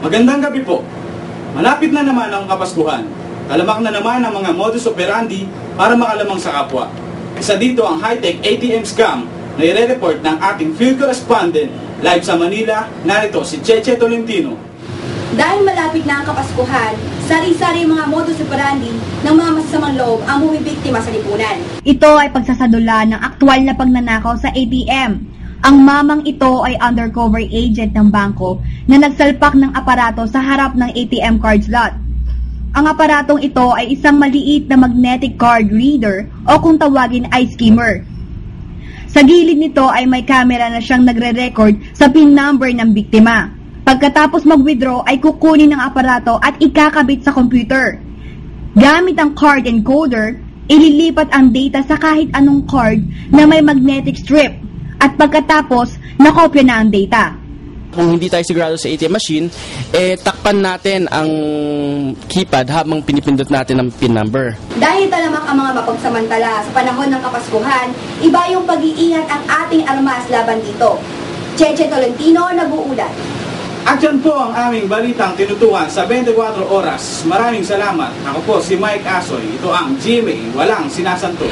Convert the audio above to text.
Magandang gabi po. Malapit na naman ang Kapaskuhan. Talamak na naman ang mga modus operandi para makalamang sa kapwa. Isa dito ang high-tech ATM scam na i-report ng ating field correspondent live sa Manila. Narito si Cheche Tolentino. Dahil malapit na ang Kapaskuhan, sari-sari mga modus operandi ng mga masasamang loob ang bumibiktima sa lipunan. Ito ay pagsasadula ng aktwal na pagnanakaw sa ATM. Ang mamang ito ay undercover agent ng bangko na nagsalpak ng aparato sa harap ng ATM card slot. Ang aparatong ito ay isang maliit na magnetic card reader o kung tawagin ay skimmer. Sa gilid nito ay may camera na siyang nagre-record sa PIN number ng biktima. Pagkatapos mag-withdraw ay kukunin ng aparato at ikakabit sa computer. Gamit ang card encoder, ililipat ang data sa kahit anong card na may magnetic strip at pagkatapos nakopya na ang data. Kung hindi tayo sigurado sa ATM machine, takpan natin ang keypad habang pinipindot natin ang PIN number. Dahil talamak ang mga mapagsamantala sa panahon ng Kapaskuhan, iba yung pag-iingat ang ating armas laban dito. Cheche Tolentino, nag-uulat. At yan po ang aming balitang tinutukan sa 24 oras. Maraming salamat. Ako po si Mike Asoy. Ito ang GMA Walang Sinasanto.